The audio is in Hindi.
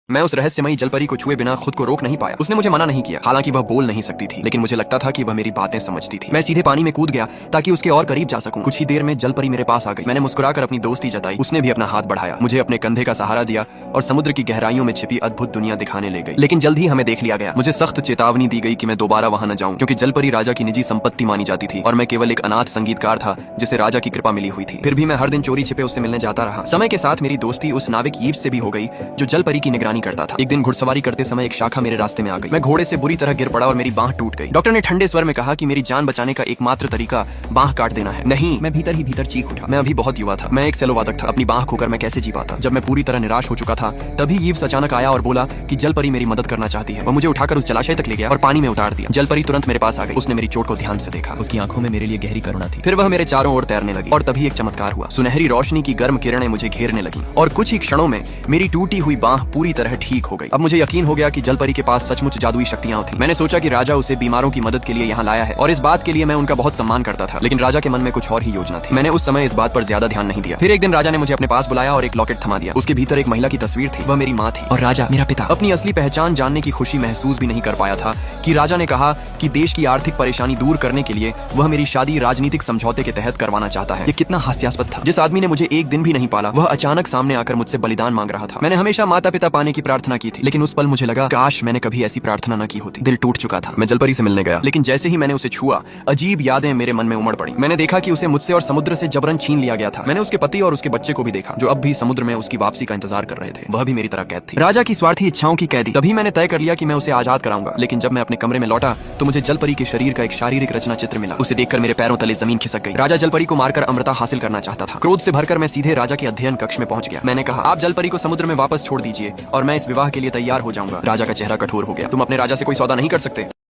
मैं उस रहस्यमयी जलपरी को छुए बिना खुद को रोक नहीं पाया। उसने मुझे मना नहीं किया, हालांकि वह बोल नहीं सकती थी, लेकिन मुझे लगता था कि वह मेरी बातें समझती थी। मैं सीधे पानी में कूद गया ताकि उसके और करीब जा सकूं। कुछ ही देर में जलपरी मेरे पास आ गई। मैंने मुस्कुराकर अपनी दोस्ती जताई। उसने भी अपना हाथ बढ़ाया, मुझे अपने कंधे का सहारा दिया और समुद्र की गहराइयों में छिपी अद्भुत दुनिया दिखाने ले गई। लेकिन जल्द ही हमें देख लिया गया। मुझे सख्त चेतावनी दी गई कि मैं दोबारा वहां न जाऊं, क्योंकि जलपरी राजा की निजी संपत्ति मानी जाती थी और मैं केवल एक अनाथ संगीतकार था जिसे राजा की कृपा मिली हुई थी। फिर भी मैं हर दिन चोरी छिपे उससे मिलने जाता रहा। समय के साथ मेरी दोस्ती उस नाविक यीव्स से भी हो गई जो जलपरी की निगरानी करता था। एक दिन घुड़सवारी करते समय एक शाखा मेरे रास्ते में आ गई। मैं घोड़े से बुरी तरह गिर पड़ा और मेरी बांह टूट गई। डॉक्टर ने ठंडे स्वर में कहा कि मेरी जान बचाने का एकमात्र तरीका बांह काट देना है। नहीं, मैं भीतर ही भीतर चीख उठा। मैं अभी बहुत युवा था, मैं एक सेलो वादक था। अपनी बांह खोकर मैं कैसे जी पाता। जब मैं पूरी तरह निराश हो चुका था तभी यीव्स अचानक आया और बोला कि जलपरी मेरी मदद करना चाहती है। वह मुझे उठाकर उस जलाशय तक ले गया और पानी में उतार दिया। जलपरी तुरंत मेरे पास आ गई। उसने मेरी चोट को ध्यान से देखा। उसकी आंखों में मेरे लिए गहरी करुणा थी। फिर वह मेरे चारों ओर तैरने लगी और तभी एक चमत्कार हुआ। सुनहरी रोशनी की गर्म किरणें मुझे घेरने लगी और कुछ ही क्षणों में मेरी टूटी हुई बांह पूरी तरह ठीक हो गई। अब मुझे यकीन हो गया कि जलपरी के पास सचमुच जादुई शक्तियां थी। मैंने सोचा कि राजा उसे बीमारों की मदद के लिए यहाँ लाया है और इस बात के लिए मैं उनका बहुत सम्मान करता था। लेकिन राजा के मन में कुछ और ही योजना थी। मैंने उस समय इस बात पर ज्यादा ध्यान नहीं दिया। फिर एक दिन राजा ने मुझे अपने पास बुलाया और एक लॉकेट थमा दिया। उसके भीतर एक महिला की तस्वीर थी। वह मेरी माँ थी और राजा मेरा पिता। अपनी असली पहचान जानने की खुशी महसूस भी नहीं कर पाया था कि राजा ने कहा कि देश की आर्थिक परेशानी दूर करने के लिए वह मेरी शादी राजनीतिक समझौते के तहत करवाना चाहता है। ये कितना हास्यास्पद था। जिस आदमी ने मुझे एक दिन भी नहीं पाला वह अचानक सामने आकर मुझसे बलिदान मांग रहा था। मैंने हमेशा माता पिता पाने की प्रार्थना की थी, लेकिन उस पल मुझे लगा काश मैंने कभी ऐसी प्रार्थना न की होती। दिल टूट चुका था। मैं जलपरी से मिलने गया, लेकिन जैसे ही मैंने उसे छुआ अजीब यादें मेरे मन में उमड़ पड़ी। मैंने देखा कि उसे मुझसे और समुद्र से जबरन छीन लिया गया था। मैंने उसके पति और उसके बच्चे को भी देखा जो अब भी समुद्र में उसकी वापसी का इंतजार कर रहे थे। वह भी मेरी तरह कैद थी, राजा की स्वार्थी इच्छाओं की कैदी। तभी मैंने तय कर लिया कि मैं उसे आजाद कराऊंगा। लेकिन जब मैं अपने कमरे में लौटा तो मुझे जलपरी के शरीर का एक शारीरिक रचना चित्र मिला। उसे देखकर मेरे पैरों तले जमीन खिसक गई। राजा जलपरी को मारकर अमृता हासिल करना चाहता था। क्रोध से भरकर मैं सीधे राजा के अध्ययन कक्ष में पहुंच गया। मैंने कहा, आप जलपरी को समुद्र में वापस छोड़ दीजिए और मैं इस विवाह के लिए तैयार हो जाऊंगा। राजा का चेहरा कठोर हो गया। तुम अपने राजा से कोई सौदा नहीं कर सकते।